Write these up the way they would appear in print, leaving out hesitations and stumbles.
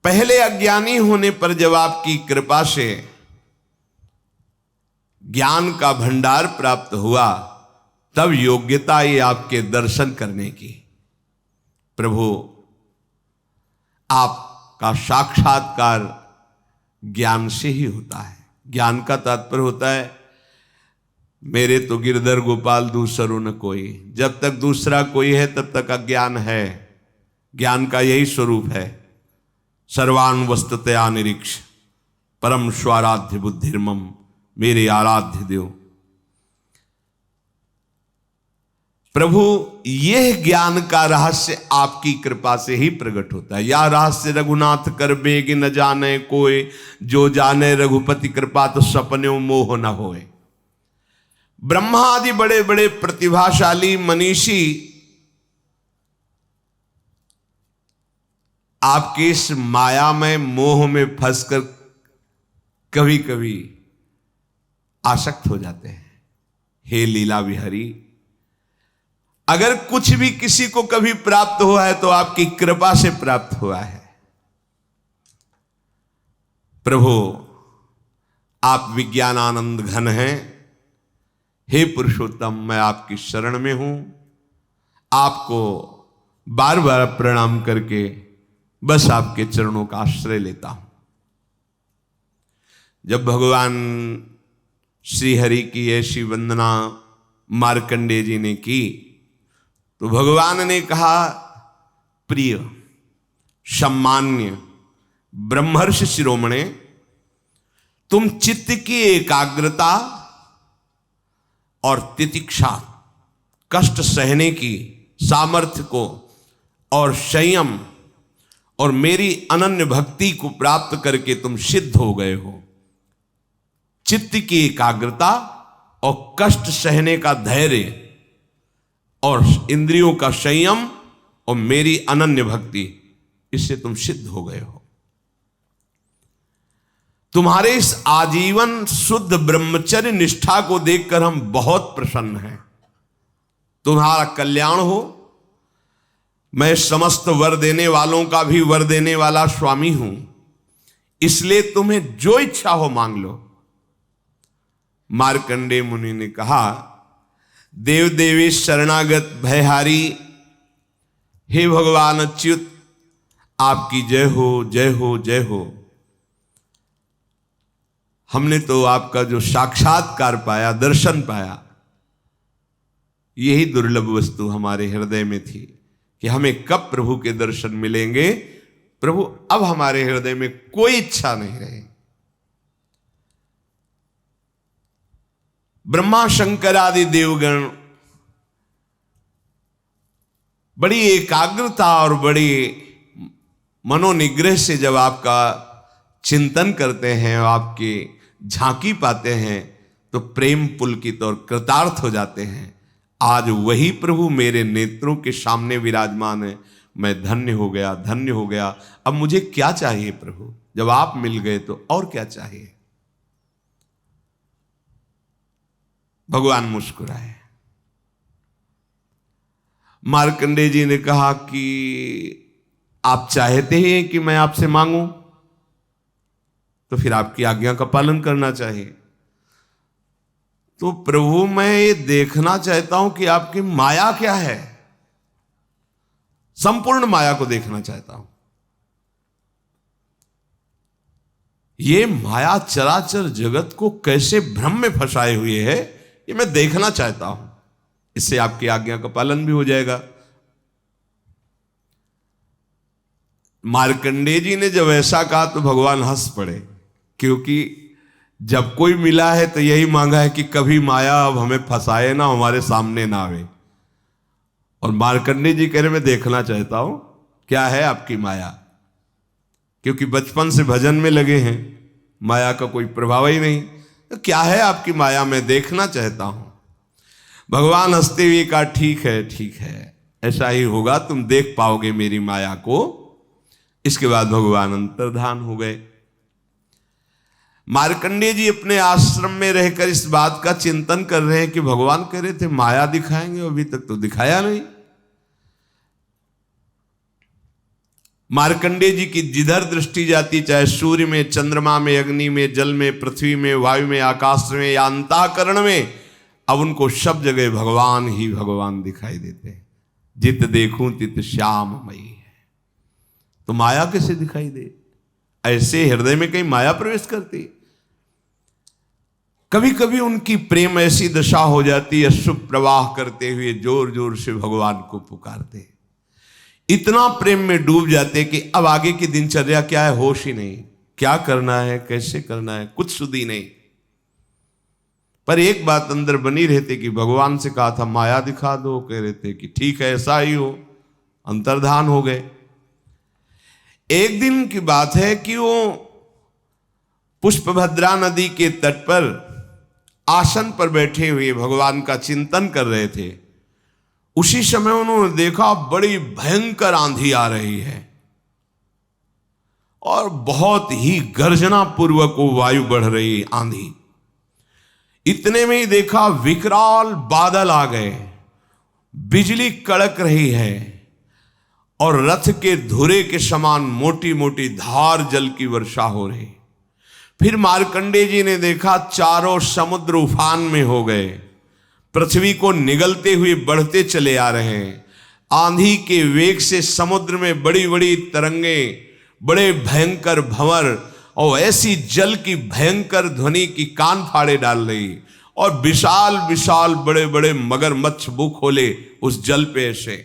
पहले अज्ञानी होने पर जब आपकी कृपा से ज्ञान का भंडार प्राप्त हुआ, तब योग्यता ये आपके दर्शन करने की। प्रभु, आपका साक्षात्कार ज्ञान से ही होता है। ज्ञान का तात्पर्य होता है मेरे तो गिरधर गोपाल दूसरो न कोई। जब तक दूसरा कोई है तब तक अज्ञान है। ज्ञान का यही स्वरूप है। सर्वान् वस्तुतया निरीक्ष परम स्वाराध्य बुद्धिर्मम, मेरे आराध्य देव। प्रभु, यह ज्ञान का रहस्य आपकी कृपा से ही प्रकट होता है। या रहस्य रघुनाथ कर बेग न जाने कोय, जो जाने रघुपति कृपा तो सपने मोह न होए। ब्रह्मा आदि बड़े बड़े प्रतिभाशाली मनीषी आपकी इस माया में, मोह में फंसकर कभी कभी आसक्त हो जाते हैं। हे लीला विहरी, अगर कुछ भी किसी को कभी प्राप्त हुआ है तो आपकी कृपा से प्राप्त हुआ है। प्रभु, आप विज्ञानानंद घन हैं। हे पुरुषोत्तम, मैं आपकी शरण में हूं। आपको बार बार प्रणाम करके बस आपके चरणों का आश्रय लेता हूं। जब भगवान श्री हरि की ऐसी वंदना मार्कंडेय जी ने की तो भगवान ने कहा, प्रिय सम्मान्य ब्रह्मर्षि शिरोमणे, तुम चित्त की एकाग्रता और तितिक्षा, कष्ट सहने की सामर्थ्य को और संयम और मेरी अनन्य भक्ति को प्राप्त करके तुम सिद्ध हो गए हो। चित्त की एकाग्रता और कष्ट सहने का धैर्य और इंद्रियों का संयम और मेरी अनन्य भक्ति, इससे तुम सिद्ध हो गए हो। तुम्हारे इस आजीवन शुद्ध ब्रह्मचर्य निष्ठा को देखकर हम बहुत प्रसन्न हैं। तुम्हारा कल्याण हो। मैं समस्त वर देने वालों का भी वर देने वाला स्वामी हूं, इसलिए तुम्हें जो इच्छा हो मांग लो। मार्कंडेय मुनि ने कहा, देव देवेश शरणागत भयहारी, हे भगवान अच्युत, आपकी जय हो, जय हो, जय हो। हमने तो आपका जो साक्षात्कार पाया, दर्शन पाया, यही दुर्लभ वस्तु हमारे हृदय में थी कि हमें कब प्रभु के दर्शन मिलेंगे। प्रभु, अब हमारे हृदय में कोई इच्छा नहीं रहे। ब्रह्मा शंकर आदि देवगण बड़ी एकाग्रता और बड़ी मनोनिग्रह से जब आपका चिंतन करते हैं, आपकी झांकी पाते हैं, तो प्रेम पुलकित और कृतार्थ हो जाते हैं। आज वही प्रभु मेरे नेत्रों के सामने विराजमान है। मैं धन्य हो गया, धन्य हो गया। अब मुझे क्या चाहिए प्रभु? जब आप मिल गए तो और क्या चाहिए? भगवान मुस्कुराए। मार्कंडेय जी ने कहा कि आप चाहते हैं कि मैं आपसे मांगूं, तो फिर आपकी आज्ञा का पालन करना चाहिए। तो प्रभु, मैं ये देखना चाहता हूं कि आपकी माया क्या है। संपूर्ण माया को देखना चाहता हूं। ये माया चराचर जगत को कैसे भ्रम में फंसाए हुए है, ये मैं देखना चाहता हूं। इससे आपकी आज्ञा का पालन भी हो जाएगा। मार्कंडेय जी ने जब ऐसा कहा तो भगवान हंस पड़े, क्योंकि जब कोई मिला है तो यही मांगा है कि कभी माया अब हमें फंसाए ना, हमारे सामने ना आवे। और मार्कंडेय जी कह रहे मैं देखना चाहता हूं क्या है आपकी माया, क्योंकि बचपन से भजन में लगे हैं, माया का कोई प्रभाव ही नहीं। तो क्या है आपकी माया, मैं देखना चाहता हूं। भगवान हंसते हुए कहा, ठीक है, ठीक है, ऐसा ही होगा, तुम देख पाओगे मेरी माया को। इसके बाद भगवान अंतर्धान हो गए। मार्कंडेय जी अपने आश्रम में रहकर इस बात का चिंतन कर रहे हैं कि भगवान कह रहे थे माया दिखाएंगे, अभी तक तो दिखाया नहीं। मार्कंडेय जी की जिधर दृष्टि जाती, चाहे सूर्य में, चंद्रमा में, अग्नि में, जल में, पृथ्वी में, वायु में, आकाश में या अंतःकरण में, अब उनको सब जगह भगवान ही भगवान दिखाई देते हैं। जित देखूं तित श्याममयी है। तो माया कैसे दिखाई दे? ऐसे हृदय में कहीं माया प्रवेश करती? कभी कभी उनकी प्रेम ऐसी दशा हो जाती है, शुभ प्रवाह करते हुए जोर जोर से भगवान को पुकारते, इतना प्रेम में डूब जाते कि अब आगे की दिनचर्या क्या है होश ही नहीं, क्या करना है, कैसे करना है, कुछ सुधी नहीं। पर एक बात अंदर बनी रहती कि भगवान से कहा था माया दिखा दो, कह रहे थे कि ठीक है ऐसा ही हो, अंतर्धान हो गए। एक दिन की बात है कि वो पुष्पभद्रा नदी के तट पर आसन पर बैठे हुए भगवान का चिंतन कर रहे थे। उसी समय उन्होंने देखा बड़ी भयंकर आंधी आ रही है और बहुत ही गर्जना पूर्वक वो वायु बढ़ रही आंधी। इतने में ही देखा विकराल बादल आ गए, बिजली कड़क रही है और रथ के धुरे के समान मोटी मोटी धार जल की वर्षा हो रही। फिर मार्कंडेय जी ने देखा चारों समुद्र उफान में हो गए, पृथ्वी को निगलते हुए बढ़ते चले आ रहे हैं। आंधी के वेग से समुद्र में बड़ी बड़ी तरंगे, बड़े भयंकर भंवर और ऐसी जल की भयंकर ध्वनि की कान फाड़े डाल रही, और विशाल विशाल बड़े बड़े मगरमच्छ मुंह खोले उस जल पे ऐसे।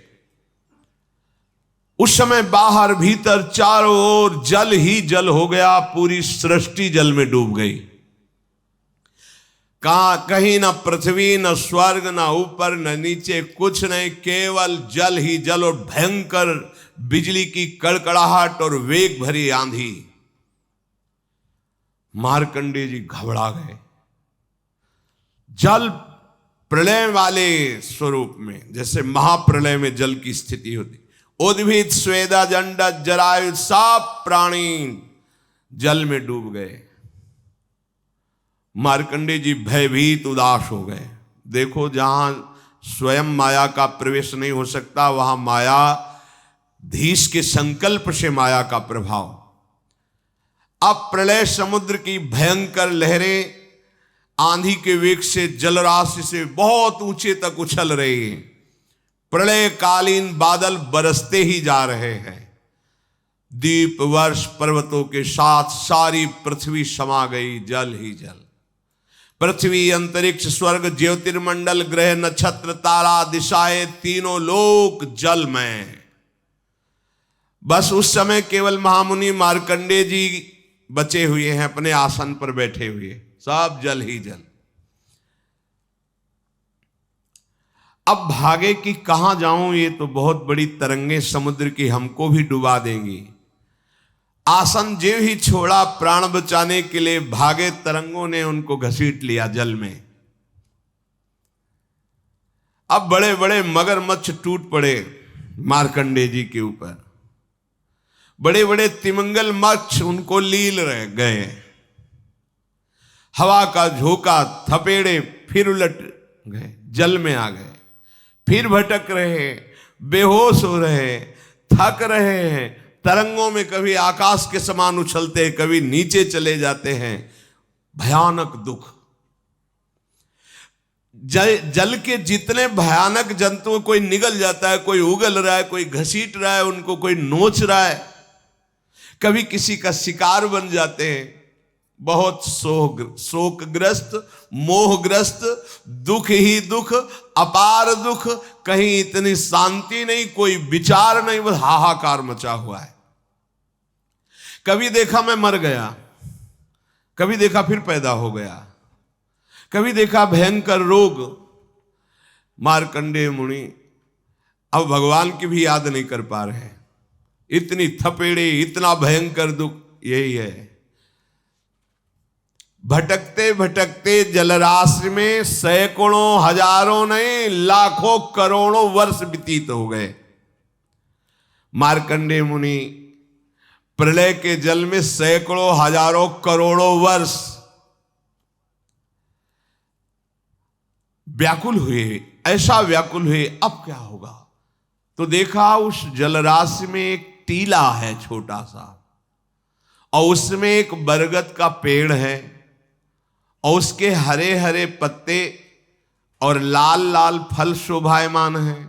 उस समय बाहर भीतर चारों ओर जल ही जल हो गया, पूरी सृष्टि जल में डूब गई। कहीं न पृथ्वी, न स्वर्ग, न ऊपर न नीचे, कुछ नहीं, केवल जल ही जल और भयंकर बिजली की कड़कड़ाहट और वेग भरी आंधी। मार्कंडेय जी घबरा गए। जल प्रलय वाले स्वरूप में, जैसे महाप्रलय में जल की स्थिति होती, उद्भिद स्वेदा जंड जरायु सब प्राणी जल में डूब गए। मार्कंडेय जी भयभीत उदास हो गए। देखो जहां स्वयं माया का प्रवेश नहीं हो सकता, वहां माया धीश के संकल्प से माया का प्रभाव। अब प्रलय समुद्र की भयंकर लहरें आंधी के वेग से जलराशि से बहुत ऊंचे तक उछल रही हैं। प्रलय कालीन बादल बरसते ही जा रहे हैं। दीप वर्ष पर्वतों के साथ सारी पृथ्वी समा गई, जल ही जल। पृथ्वी, अंतरिक्ष, स्वर्ग, ज्योतिर्मंडल, ग्रह, नक्षत्र, तारा, दिशाएं, तीनों लोक जल में। बस उस समय केवल महामुनि मार्कंडेय जी बचे हुए हैं, अपने आसन पर बैठे हुए, सब जल ही जल। अब भागे कि कहां जाऊं, ये तो बहुत बड़ी तरंगे समुद्र की हमको भी डुबा देंगी। आसन जो ही छोड़ा प्राण बचाने के लिए, भागे तरंगों ने उनको घसीट लिया जल में। अब बड़े बड़े मगरमच्छ टूट पड़े मार्कंडेय जी के ऊपर, बड़े बड़े तिमिंगल मच्छ उनको लील रह गए। हवा का झोंका, थपेड़े, फिर उलट गए, जल में आ गए, फिर भटक रहे, बेहोश हो रहे, थक रहे हैं। तरंगों में कभी आकाश के समान उछलते, कभी नीचे चले जाते हैं। भयानक दुख। जल के जितने भयानक जंतु, कोई निगल जाता है, कोई उगल रहा है, कोई घसीट रहा है, उनको कोई नोच रहा है, कभी किसी का शिकार बन जाते हैं। बहुत शोकग्रस्त, मोहग्रस्त, दुख ही दुख, अपार दुख, कहीं इतनी शांति नहीं, कोई विचार नहीं, बस हाहाकार मचा हुआ है। कभी देखा मैं मर गया, कभी देखा फिर पैदा हो गया, कभी देखा भयंकर रोग। मार्कंडेय मुनि अब भगवान की भी याद नहीं कर पा रहे, इतनी थपेड़े, इतना भयंकर दुख। यही है, भटकते भटकते जलराशि में सैकड़ों, हजारों नहीं, लाखों करोड़ों वर्ष व्यतीत हो गए। मार्कंडेय मुनि प्रलय के जल में सैकड़ों, हजारों, करोड़ों वर्ष व्याकुल हुए, ऐसा व्याकुल हुए अब क्या होगा। तो देखा उस जलराशि में एक टीला है छोटा सा, और उसमें एक बरगद का पेड़ है, और उसके हरे हरे पत्ते और लाल लाल फल शोभायमान है।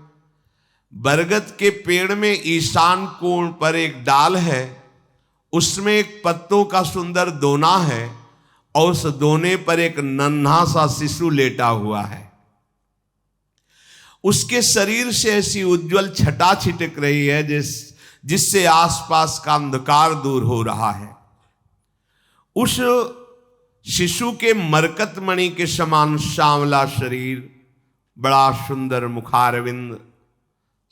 बरगद के पेड़ में ईशान कोण पर एक डाल है, उसमें एक पत्तों का सुंदर दोना है, और उस दोने पर एक नन्हा सा शिशु लेटा हुआ है। उसके शरीर से ऐसी उज्जवल छटा छिटक रही है जिससे आसपास का अंधकार दूर हो रहा है। उस शिशु के मरकत मणि के समान सांवला शरीर, बड़ा सुंदर मुखारविंद,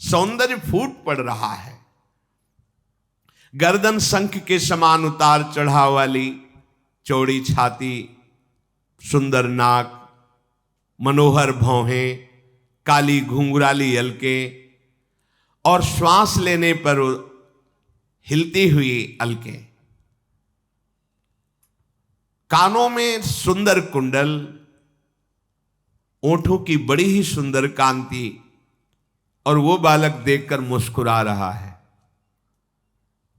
सौंदर्य फूट पड़ रहा है। गर्दन शंख के समान उतार चढ़ाव वाली चौड़ी छाती, सुंदर नाक, मनोहर भौहें, काली घुंघराली अलकें, और श्वास लेने पर हिलती हुई अलकें। कानों में सुंदर कुंडल, ओंठों की बड़ी ही सुंदर कांति, और वो बालक देखकर मुस्कुरा रहा है।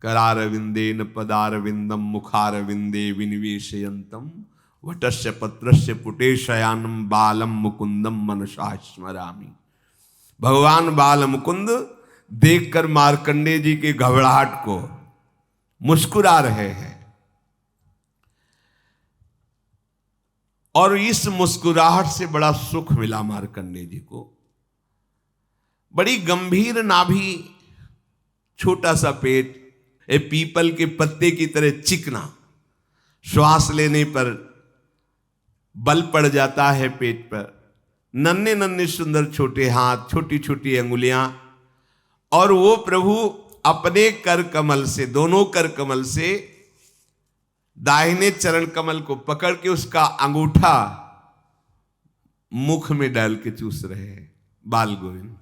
करारविंदेन पदारविंदम मुखारविंदे विनिवेशयंतम वटस्य पत्रस्य पुटे शयानम बालम मुकुंदम मनसा स्मरामि। भगवान बाल मुकुंद देखकर मार्कंडेय जी के घबराहट को मुस्कुरा रहे हैं, और इस मुस्कुराहट से बड़ा सुख मिला मार्कंडेय जी को। बड़ी गंभीर नाभि, छोटा सा पेट, एक पीपल के पत्ते की तरह चिकना, श्वास लेने पर बल पड़ जाता है पेट पर। नन्हे नन्हे सुंदर छोटे हाथ, छोटी छोटी अंगुलियां, और वो प्रभु अपने कर कमल से, दोनों कर कमल से दाहिने चरण कमल को पकड़ के उसका अंगूठा मुख में डाल के चूस रहे हैं। बाल गोविंद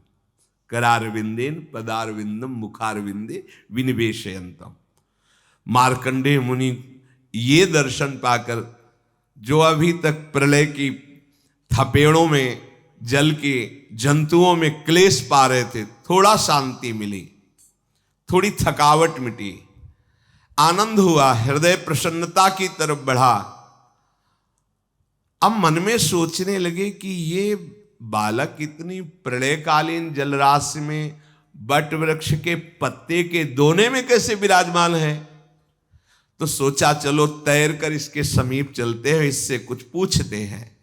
करारविंदेन पदारविंदम मुखारविंदे विनिवेशयंतम। मार्कंडेय मुनि ये दर्शन पाकर, जो अभी तक प्रलय की थपेड़ों में, जल के जंतुओं में क्लेश पा रहे थे, थोड़ा शांति मिली, थोड़ी थकावट मिटी, आनंद हुआ, हृदय प्रसन्नता की तरफ बढ़ा। अब मन में सोचने लगे कि ये बालक इतनी प्रलयकालीन जलराशि में बट वृक्ष के पत्ते के दोने में कैसे विराजमान है। तो सोचा चलो तैर कर इसके समीप चलते हैं, इससे कुछ पूछते हैं।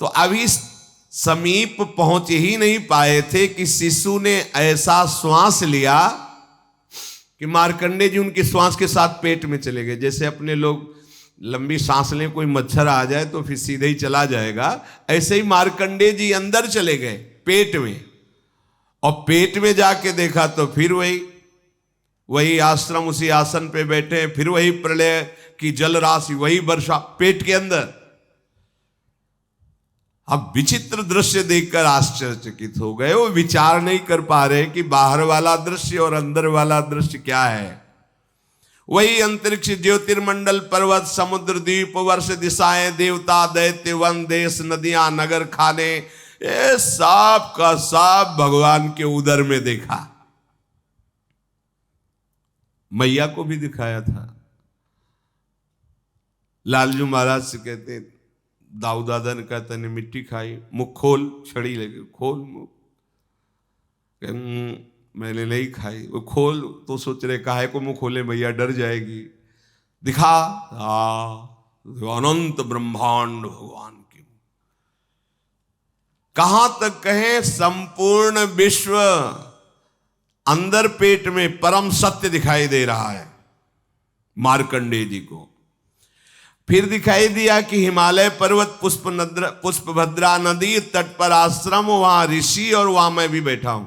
तो अभी समीप पहुंच ही नहीं पाए थे कि शिशु ने ऐसा श्वास लिया कि मार्कंडेय जी उनके श्वास के साथ पेट में चले गए। जैसे अपने लोग लंबी सांस लें, कोई मच्छर आ जाए तो फिर सीधे ही चला जाएगा, ऐसे ही मार्कंडेय जी अंदर चले गए पेट में। और पेट में जाके देखा तो फिर वही आश्रम, उसी आसन पे बैठे, फिर वही प्रलय की जल राशि, वही वर्षा पेट के अंदर। अब विचित्र दृश्य देखकर आश्चर्यचकित हो गए। वो विचार नहीं कर पा रहे कि बाहर वाला दृश्य और अंदर वाला दृश्य क्या है। वही अंतरिक्ष, ज्योतिर्मंडल, पर्वत, समुद्र, द्वीप, वर्ष, दिशाएं, देवता, दैत्य, वन, देश, नदियां, नगर, खाने, ये सब का सब भगवान के उदर में देखा। मैया को भी दिखाया था। लालजू महाराज से कहते, दाऊ दादा ने कहता ने मिट्टी खाई, मुख खोल, छड़ी लगे, खोल मुख। मैंने नहीं खाई। वो खोल तो सोच रहे काहे को मुंह खोले, मैया डर जाएगी। दिखा, अनंत ब्रह्मांड भगवान की। कहां तक कहें, संपूर्ण विश्व अंदर पेट में परम सत्य दिखाई दे रहा है मार्कंडेय जी को। फिर दिखाई दिया कि हिमालय पर्वत, पुष्पभद्रा नदी तट पर आश्रम, वहां ऋषि, और वहां मैं भी बैठा हूं।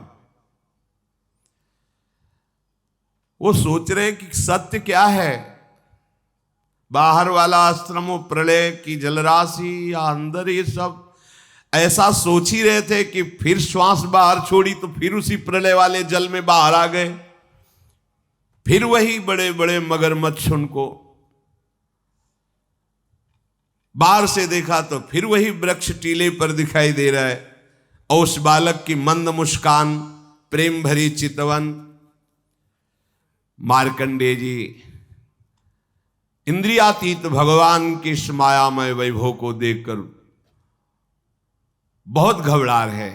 वो सोच रहे कि सत्य क्या है, बाहर वाला आश्रम, प्रलय की जलराशि, या अंदर ये सब। ऐसा सोच ही रहे थे कि फिर श्वास बाहर छोड़ी तो फिर उसी प्रलय वाले जल में बाहर आ गए। फिर वही बड़े बड़े मगरमच्छ उनको बाहर से देखा तो फिर वही वृक्ष टीले पर दिखाई दे रहा है, और उस बालक की मंद मुस्कान, प्रेम भरी चितवन। मार्कंडेय जी इंद्रियातीत भगवान के इस मायामय वैभव को देखकर बहुत घबरा रहे।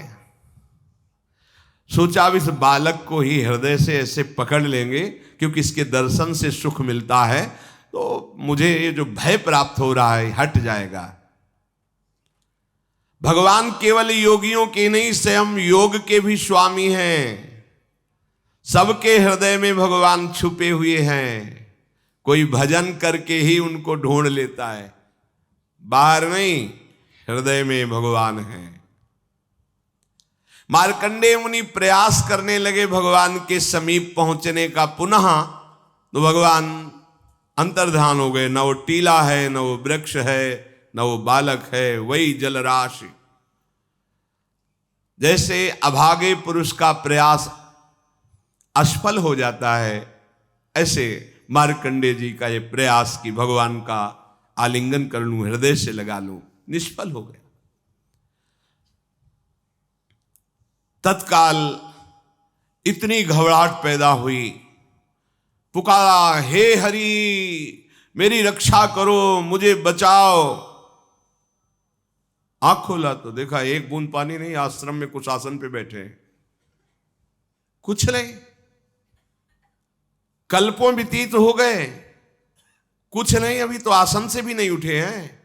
सोचा अब इस बालक को ही हृदय से ऐसे पकड़ लेंगे, क्योंकि इसके दर्शन से सुख मिलता है, तो मुझे ये जो भय प्राप्त हो रहा है हट जाएगा। भगवान केवल योगियों के नहीं, स्वयं योग के भी स्वामी हैं। सबके हृदय में भगवान छुपे हुए हैं। कोई भजन करके ही उनको ढूंढ लेता है, बाहर नहीं, हृदय में भगवान है। मार्कंडेय मुनि प्रयास करने लगे भगवान के समीप पहुंचने का पुनः, तो भगवान अंतर्ध्यान हो गए। न वो टीला है, न वो वृक्ष है, न वो बालक है, वही जलराशि। जैसे अभागे पुरुष का प्रयास असफल हो जाता है, ऐसे मार्कंडेय जी का ये प्रयास कि भगवान का आलिंगन कर लूं, हृदय से लगा लूं, निष्फल हो गया। तत्काल इतनी घबराहट पैदा हुई, पुकारा, हे हरि मेरी रक्षा करो, मुझे बचाओ। आंख खोला तो देखा एक बूंद पानी नहीं, आश्रम में कुछ आसन पे बैठे हैं, कुछ नहीं। कल्पों व्यतीत हो गए, कुछ नहीं, अभी तो आसन से भी नहीं उठे हैं,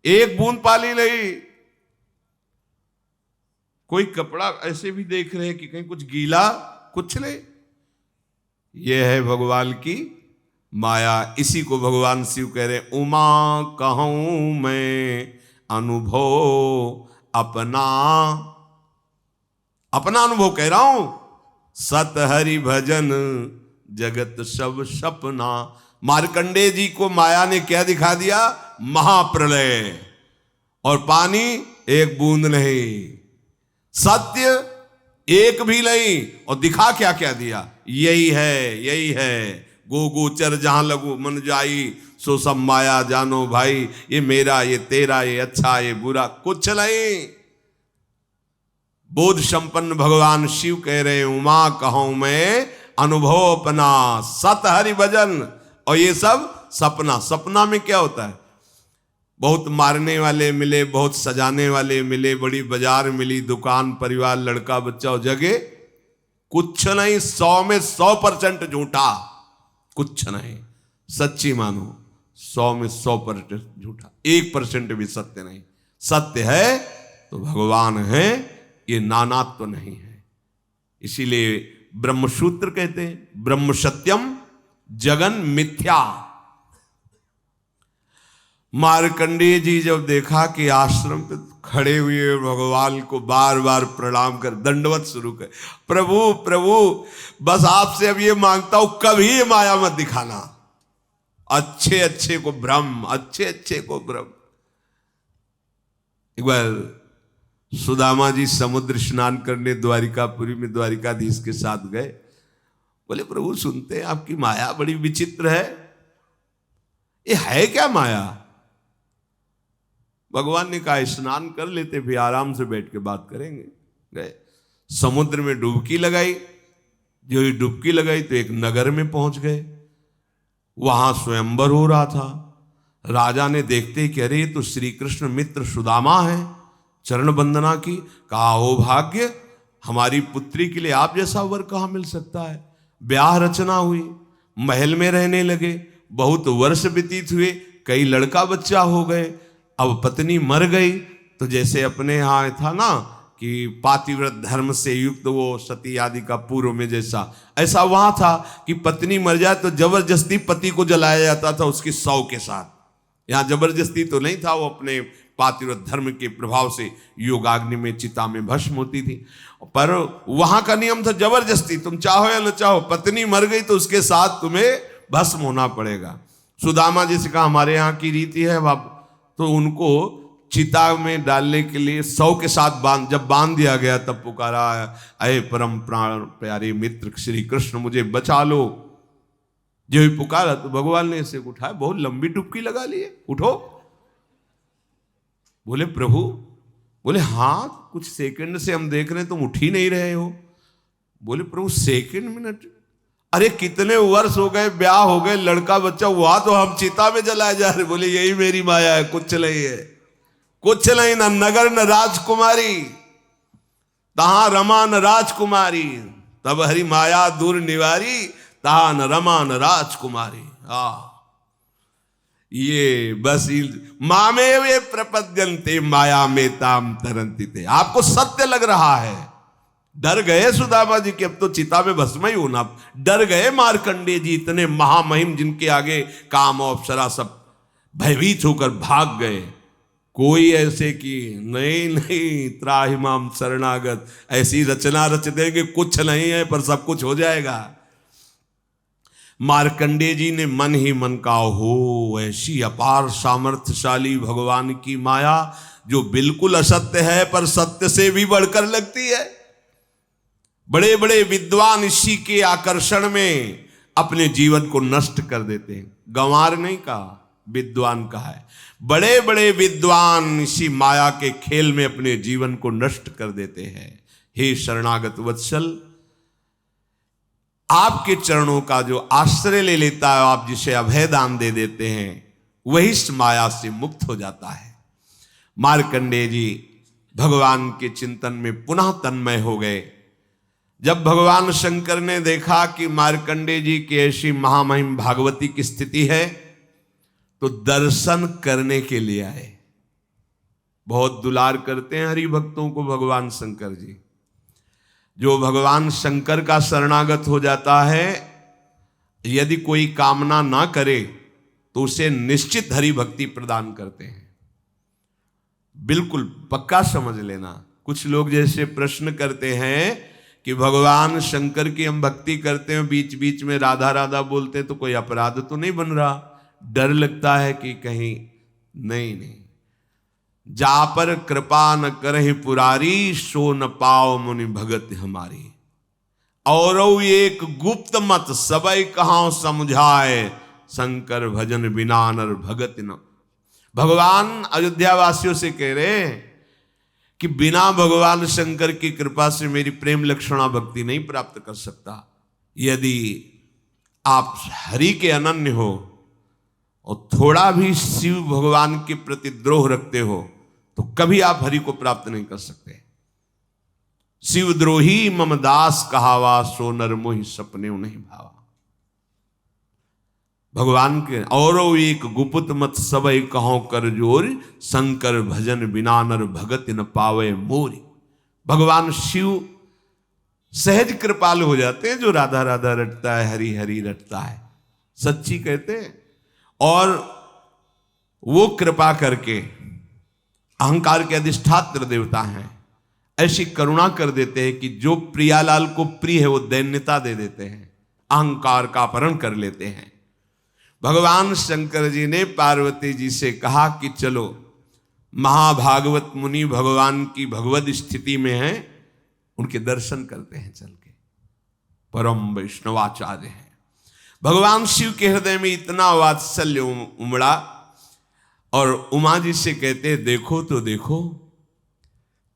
एक बूंद पानी नहीं। कोई कपड़ा ऐसे भी देख रहे हैं कि कहीं कुछ गीला, कुछ नहीं। यह है भगवान की माया। इसी को भगवान शिव कह रहे, उमा कहूं मैं अनुभव अपना, अपना अनुभव कह रहा हूं। सत हरि भजन जगत सब सपना। मार्कंडेय जी को माया ने क्या दिखा दिया? महाप्रलय, और पानी एक बूंद नहीं, सत्य एक भी नहीं, और दिखा क्या क्या दिया? यही है, यही है। गो गोचर जहां लगो मन जाई, सो सब माया जानो भाई। ये मेरा, ये तेरा, ये अच्छा, ये बुरा, कुछ नहीं। बोध संपन्न भगवान शिव कह रहे, उमा कहूं मैं अनुभव अपना, सत हरि भजन। और ये सब सपना। सपना में क्या होता है? बहुत मारने वाले मिले, बहुत सजाने वाले मिले, बड़ी बाजार मिली, दुकान, परिवार, लड़का बच्चा और जगह, कुछ नहीं। 100 में 100% झूठा, कुछ नहीं। सच्ची मानो, 100 में 100% झूठा, 1% भी सत्य नहीं। सत्य है तो भगवान है, ये नानात्व तो नहीं है। इसीलिए ब्रह्मसूत्र कहते हैं, ब्रह्म सत्यम जगन मिथ्या। मार्कंडेय जी जब देखा कि आश्रम पे खड़े हुए भगवान को बार बार प्रणाम कर दंडवत शुरू कर, प्रभु प्रभु बस आपसे अब ये मांगता हूं, कभी ये माया मत दिखाना। अच्छे अच्छे को भ्रम, अच्छे अच्छे को भ्रम। एक बार सुदामा जी समुद्र स्नान करने द्वारिकापुरी में द्वारिकाधीश के साथ गए। बोले, प्रभु सुनते हैं आपकी माया बड़ी विचित्र है, ये है क्या माया? भगवान ने कहा, स्नान कर लेते, फिर आराम से बैठ के बात करेंगे। गए, समुद्र में डुबकी लगाई। जो ही डुबकी लगाई तो एक नगर में पहुंच गए। वहां स्वयंवर हो रहा था। राजा ने देखते कि अरे तो श्री कृष्ण मित्र सुदामा है, चरण वंदना की। कहा, हो भाग्य, हमारी पुत्री के लिए आप जैसा वर कहाँ मिल सकता है। ब्याह रचना हुई, महल में रहने लगे, बहुत वर्ष व्यतीत हुए, कई लड़का बच्चा हो गए। अब पत्नी मर गई तो जैसे अपने यहाँ था ना कि पातिव्रत धर्म से युक्त वो सती आदि का पूर्व में जैसा, ऐसा वहां था कि पत्नी मर जाए तो जबरदस्ती पति को जलाया जाता था उसकी शव के साथ। यहाँ जबरदस्ती तो नहीं था, वो अपने पातिव्रत धर्म के प्रभाव से योगाग्नि में, चिता में भस्म होती थी। पर वहां का नियम था जबरदस्ती, तुम चाहो या न चाहो, पत्नी मर गई तो उसके साथ तुम्हें भस्म होना पड़ेगा। सुदामा जी से कहा, हमारे यहाँ की रीति है बाप, तो उनको चिता में डालने के लिए 100 के साथ जब बांध दिया गया तब पुकारा, अये परम प्राण प्यारे मित्र श्री कृष्ण मुझे बचा लो। जो ही पुकारा तो भगवान ने इसे उठाया, बहुत लंबी डुबकी लगा लिए, उठो। बोले, प्रभु? बोले, हाँ कुछ सेकंड से हम देख रहे हैं तुम उठ ही नहीं रहे हो। बोले, प्रभु सेकंड मिनट? अरे कितने वर्ष हो गए, ब्याह हो गए, लड़का बच्चा हुआ, तो हम चिता में जलाए जा रहे। बोले यही मेरी माया है, कुछ नहीं है, कुछ नहीं, न नगर न राजकुमारी, तहां रमा न राजकुमारी, तब हरि माया दूर निवारी, तहां न रमा न राजकुमारी। ये बस मामे वे प्रपद्यन्ते माया में ताम तरंती थे। आपको सत्य लग रहा है, डर गए सुदामा जी कि अब तो चिता में भस्म ही होना, डर गए मार्कंडेय जी, इतने महामहिम जिनके आगे काम और अप्सरा सब भयभीत होकर भाग गए। कोई ऐसे कि नहीं नहीं त्राहिमाम शरणागत, ऐसी रचना रच देंगे, कुछ नहीं है पर सब कुछ हो जाएगा। मार्कंडेय जी ने मन ही मन कहा, हो ऐसी अपार सामर्थ्यशाली भगवान की माया जो बिल्कुल असत्य है पर सत्य से भी बढ़कर लगती है। बड़े बड़े विद्वान इसी के आकर्षण में अपने जीवन को नष्ट कर देते हैं। गंवार नहीं कहा, विद्वान कहा है। बड़े बड़े विद्वान इसी माया के खेल में अपने जीवन को नष्ट कर देते हैं। हे शरणागत वत्सल, आपके चरणों का जो आश्रय ले लेता है, आप जिसे अभय दान दे देते हैं, वही इस माया से मुक्त हो जाता है। मार्कंडेय जी भगवान के चिंतन में पुनः तन्मय हो गए। जब भगवान शंकर ने देखा कि मार्कंडेय जी की ऐसी महामहिम भागवती की स्थिति है, तो दर्शन करने के लिए आए। बहुत दुलार करते हैं हरि भक्तों को भगवान शंकर जी। जो भगवान शंकर का शरणागत हो जाता है, यदि कोई कामना ना करे तो उसे निश्चित हरि भक्ति प्रदान करते हैं। बिल्कुल पक्का समझ लेना। कुछ लोग जैसे प्रश्न करते हैं कि भगवान शंकर की हम भक्ति करते हैं, बीच बीच में राधा राधा बोलते हैं, तो कोई अपराध तो नहीं बन रहा? डर लगता है कि कहीं नहीं नहीं। जा पर कृपा न करहि पुरारी, सो न पाओ मुनि भगत हमारी। और एक गुप्त मत सबई कहां समझाए, शंकर भजन बिना नर भगत न। भगवान अयोध्या वासियों से कह रहे कि बिना भगवान शंकर की कृपा से मेरी प्रेम लक्षणा भक्ति नहीं प्राप्त कर सकता। यदि आप हरि के अनन्य हो और थोड़ा भी शिव भगवान के प्रति द्रोह रखते हो, तो कभी आप हरि को प्राप्त नहीं कर सकते। शिवद्रोही मम दास कहावा, सो नर मोहि सपने नहीं भावा। भगवान के और एक गुप्त मत सबई कहो कर जोर, शंकर भजन बिना नर भगत न पावे मोरी। भगवान शिव सहज कृपालु हो जाते हैं। जो राधा राधा रटता है, हरि हरि रटता है, सच्ची कहते हैं। और वो कृपा करके अहंकार के अधिष्ठात्र देवता हैं, ऐसी करुणा कर देते हैं कि जो प्रियालाल को प्रिय है वो दैन्यता दे देते हैं, अहंकार का अपहरण कर लेते हैं। भगवान शंकर जी ने पार्वती जी से कहा कि चलो, महाभागवत मुनि भगवान की भगवत स्थिति में हैं, उनके दर्शन करते हैं चल के। परम वैष्णवाचार्य हैं। भगवान शिव के हृदय में इतना वात्सल्य उमड़ा और उमा जी से कहते, देखो तो देखो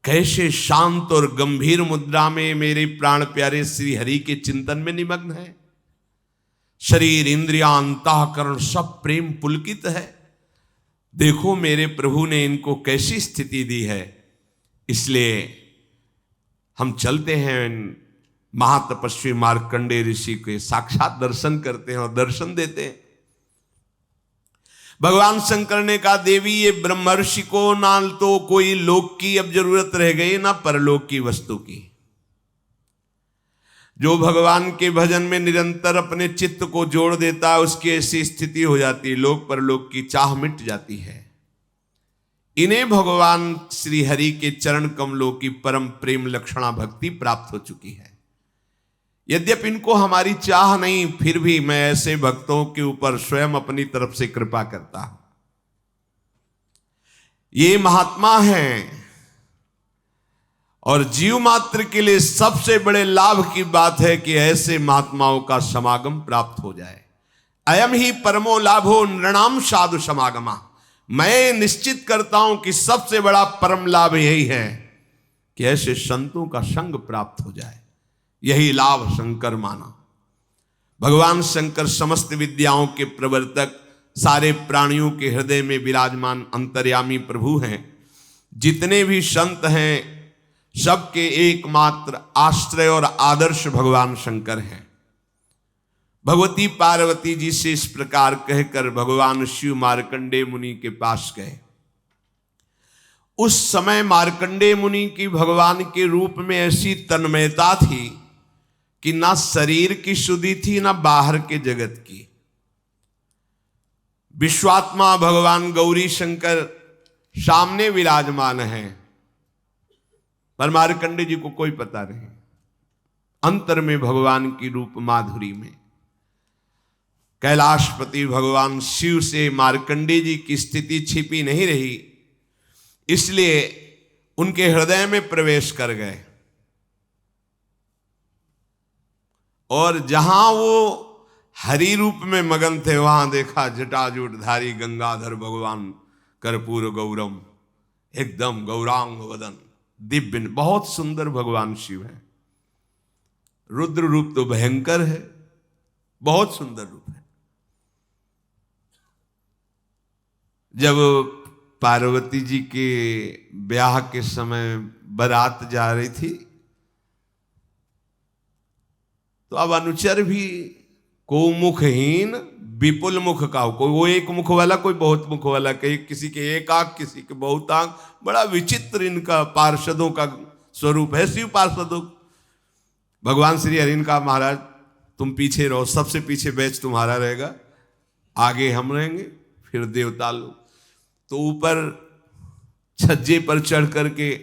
कैसे शांत और गंभीर मुद्रा में मेरे प्राण प्यारे श्री हरि के चिंतन में निमग्न है। शरीर इंद्रियां अंतःकरण सब प्रेम पुलकित है। देखो मेरे प्रभु ने इनको कैसी स्थिति दी है। इसलिए हम चलते हैं महातपस्वी मार्कंडेय ऋषि के साक्षात दर्शन करते हैं और दर्शन देते हैं। भगवान शंकर ने कहा, देवी ये ब्रह्मर्षि को ना तो कोई लोक की अब जरूरत रह गई, ना परलोक की वस्तु की। जो भगवान के भजन में निरंतर अपने चित्त को जोड़ देता है, उसकी ऐसी स्थिति हो जाती है, लोक परलोक की चाह मिट जाती है। इन्हें भगवान श्री हरि के चरण कमलों की परम प्रेम लक्षणा भक्ति प्राप्त हो चुकी है। यद्यपि इनको हमारी चाह नहीं, फिर भी मैं ऐसे भक्तों के ऊपर स्वयं अपनी तरफ से कृपा करता हूं। ये महात्मा हैं और जीव मात्र के लिए सबसे बड़े लाभ की बात है कि ऐसे महात्माओं का समागम प्राप्त हो जाए। अयम ही परमो लाभो नृणाम साधु समागमा। मैं निश्चित करता हूं कि सबसे बड़ा परम लाभ यही है कि ऐसे संतों का संग प्राप्त हो जाए। यही लाभ शंकर माना। भगवान शंकर समस्त विद्याओं के प्रवर्तक, सारे प्राणियों के हृदय में विराजमान अंतर्यामी प्रभु हैं। जितने भी संत हैं सबके एकमात्र आश्रय और आदर्श भगवान शंकर हैं। भगवती पार्वती जी से इस प्रकार कहकर भगवान शिव मार्कंडेय मुनि के पास गए। उस समय मार्कंडेय मुनि की भगवान के रूप में ऐसी तन्मयता थी कि ना शरीर की शुद्धि थी ना बाहर के जगत की। विश्वात्मा भगवान गौरी शंकर सामने विराजमान हैं, पर मार्कंडेय जी को कोई पता नहीं। अंतर में भगवान की रूप माधुरी में कैलाशपति भगवान शिव से मार्कंडेय जी की स्थिति छिपी नहीं रही, इसलिए उनके हृदय में प्रवेश कर गए। और जहां वो हरि रूप में मगन थे, वहां देखा जटाजूटधारी गंगाधर भगवान कर्पूर गौरम, एकदम गौरांग वदन, दिव्य, बहुत सुंदर भगवान शिव है। रुद्र रूप तो भयंकर है, बहुत सुंदर रूप है। जब पार्वती जी के ब्याह के समय बारात जा रही थी, तो अब अनुचर भी को मुखहीन विपुल मुख का, कोई वो एक मुख वाला, कोई बहुत मुख वाला, किसी के एक आंख, किसी के बहुत आंख। बड़ा विचित्र इनका पार्षदों का स्वरूप है। शिव पार्षदों, भगवान श्री हरि ने कहा महाराज तुम पीछे रहो, सबसे पीछे बैच तुम्हारा रहेगा, आगे हम रहेंगे, फिर देवता लोग। तो ऊपर छज्जे पर चढ़ करके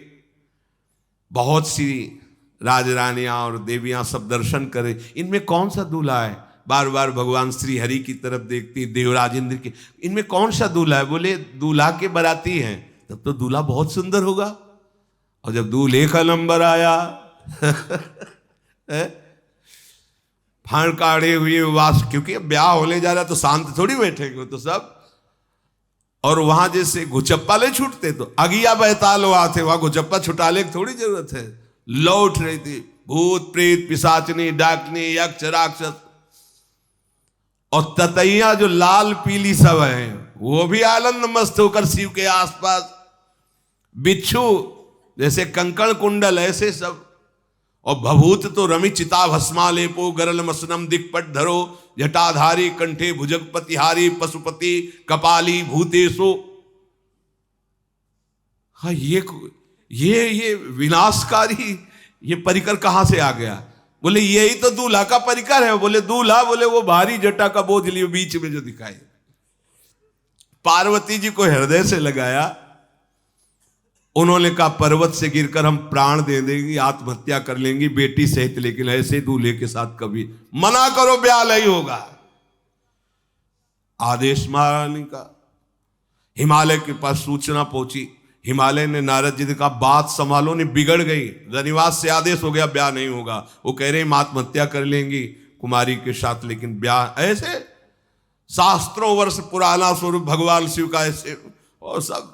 बहुत सी राजरानियां और देवियां सब दर्शन करें, इनमें कौन सा दूल्हा है। बार बार भगवान श्री हरि की तरफ देखती, देवराज इंद्र की, इनमें कौन सा दूल्हा है। बोले दूल्हा के बाराती हैं, तब तो दूल्हा बहुत सुंदर होगा। और जब दूल्हे का नंबर आया फाड़ काढ़े हुए वास, क्योंकि ब्याह होने जा रहा तो शांत थोड़ी बैठेंगे तो सब। और वहां जैसे घुचप्पा ले छूटते, तो अगिया बैताल वहां थे, वहां घुचप्पा छुटाले की थोड़ी जरूरत है। लौट रही थी भूत प्रेत पिशाचनी डाकनी यक्ष राक्षस, और ततैया जो लाल पीली सब है वो भी आनंद मस्त होकर शिव के आसपास, बिच्छू जैसे कंकण कुंडल ऐसे सब। और भभूत तो रमि चिता भस्मा लेपो गरल मसनम दिक्पट धरो जटाधारी कंठे भुजगपतिहारी पशुपति कपाली भूतेशो। हाँ, ये विनाशकारी ये परिकर कहां से आ गया। बोले यही तो दूल्हा का परिकर है। बोले दूल्हा, बोले वो भारी जटा का बोझ लिए बीच में जो दिखाई। पार्वती जी को हृदय से लगाया, उन्होंने कहा पर्वत से गिरकर हम प्राण दे देंगी, आत्महत्या कर लेंगी बेटी सहित, लेकिन ऐसे दूल्हे के साथ कभी मना करो, ब्याह नहीं होगा। आदेश महारानी का हिमालय के पास सूचना पहुंची। हिमालय ने नारद जी ने कहा बात संभालो, नहीं बिगड़ गई, रनिवास से आदेश हो गया, ब्याह नहीं होगा। वो कह रहे हम आत्महत्या कर लेंगी कुमारी के साथ, लेकिन ब्याह ऐसे शास्त्रों वर्ष पुराना स्वरूप भगवान शिव का ऐसे, और सब,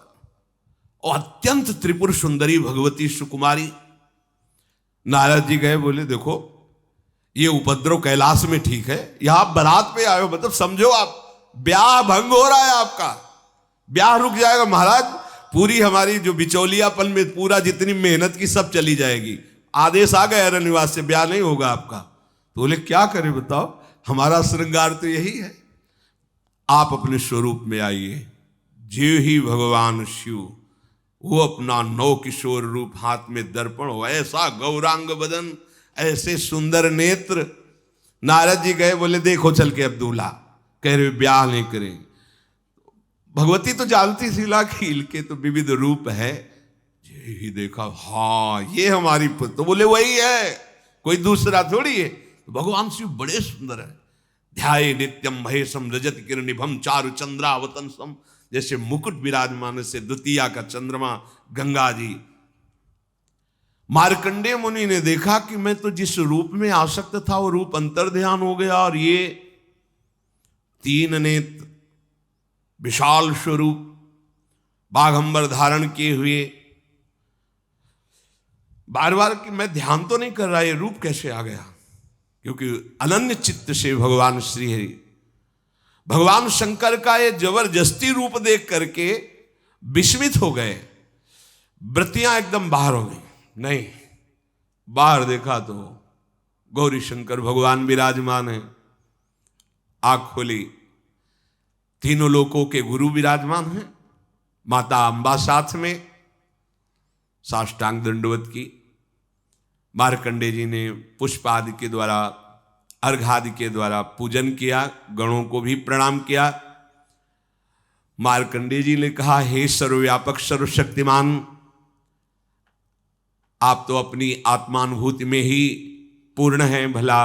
और अत्यंत त्रिपुर सुंदरी भगवती सुकुमारी। नारद जी गए, बोले देखो ये उपद्रव कैलाश में ठीक है, यहां बारात पे आए हो, मतलब समझो आप ब्याह भंग हो रहा है, आपका ब्याह रुक जाएगा महाराज। पूरी हमारी जो बिचौलियापन में पूरा जितनी मेहनत की सब चली जाएगी। आदेश आ गया रनिवास से, ब्याह नहीं होगा आपका। तो बोले क्या करें बताओ, हमारा श्रृंगार तो यही है, आप अपने स्वरूप में आइए। जे ही भगवान शिव, वो अपना नौ किशोर रूप, हाथ में दर्पण हो, ऐसा गौरांग बदन, ऐसे सुंदर नेत्र। नारद जी गए, बोले देखो चल के अब दूल्हा, कह रहे ब्याह नहीं करें। भगवती तो जानती शिला खील के तो विविध रूप है। ही देखा, हाँ ये हमारी पुत्र, तो बोले वही है, कोई दूसरा थोड़ी है। तो भगवान शिव बड़े सुंदर है। ध्याये नित्यम महेशम रजत किरणिभम चारु चंद्रावतंसम, जैसे मुकुट विराजमान से द्वितीया का चंद्रमा गंगा जी। मार्कंडेय मुनि ने देखा कि मैं तो जिस रूप में आसक्त था वो रूप अंतर ध्यान हो गया, और ये तीन नेत्र विशाल स्वरूप बाघंबर धारण किए हुए, बार बार कि मैं ध्यान तो नहीं कर रहा, ये रूप कैसे आ गया। क्योंकि अनन्य चित्त से भगवान श्री हरि, भगवान शंकर का ये जबरदस्ती रूप देख करके विस्मित हो गए। व्रतियां एकदम बाहर हो गई। नहीं, बाहर देखा तो गौरी शंकर भगवान विराजमान है। आंख खोली, तीनों लोकों के गुरु विराजमान हैं। माता अंबा साथ में साष्टांग दंडवत की। मार्कंडे जी ने पुष्प आदि के द्वारा, अर्घ आदि के द्वारा पूजन किया, गणों को भी प्रणाम किया। मार्कंडे जी ने कहा, हे सर्वव्यापक सर्वशक्तिमान, आप तो अपनी आत्मानुभूति में ही पूर्ण हैं, भला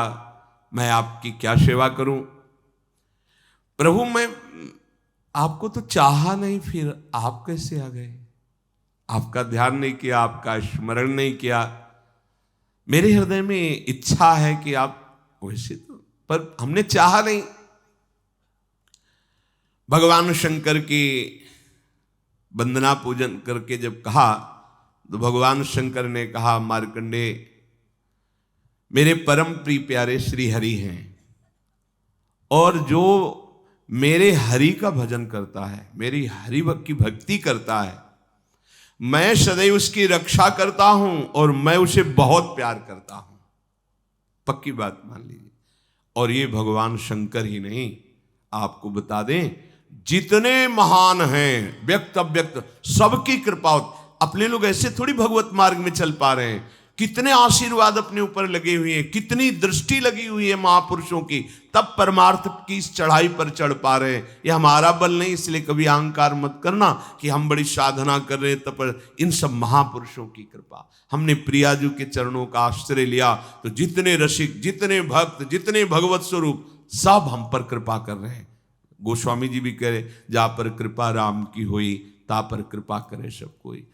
मैं आपकी क्या सेवा करूं। प्रभु मैं आपको तो चाहा नहीं, फिर आप कैसे आ गए? आपका ध्यान नहीं किया, आपका स्मरण नहीं किया। मेरे हृदय में इच्छा है कि आप वैसे तो, पर हमने चाहा नहीं। भगवान शंकर की वंदना पूजन करके जब कहा तो भगवान शंकर ने कहा, मार्कंडे मेरे परम प्रिय प्यारे श्री हरि हैं, और जो मेरे हरि का भजन करता है, मेरी हरि की भक्ति करता है, मैं सदैव उसकी रक्षा करता हूं और मैं उसे बहुत प्यार करता हूं। पक्की बात मान लीजिए। और ये भगवान शंकर ही नहीं, आपको बता दें, जितने महान हैं व्यक्त अव्यक्त सबकी कृपा। अपने लोग ऐसे थोड़ी भगवत मार्ग में चल पा रहे हैं। कितने आशीर्वाद अपने ऊपर लगे हुए हैं, कितनी दृष्टि लगी हुई है महापुरुषों की, तब परमार्थ की इस चढ़ाई पर चढ़ पा रहे हैं। ये हमारा बल नहीं, इसलिए कभी अहंकार मत करना कि हम बड़ी साधना कर रहे हैं तब पर। इन सब महापुरुषों की कृपा। हमने प्रियाजू के चरणों का आश्रय लिया तो जितने रसिक, जितने भक्त, जितने भगवत स्वरूप, सब हम पर कृपा कर रहे हैं। गोस्वामी जी भी कह रहे, जा पर कृपा राम की हुई, ता पर कृपा करे सब कोई।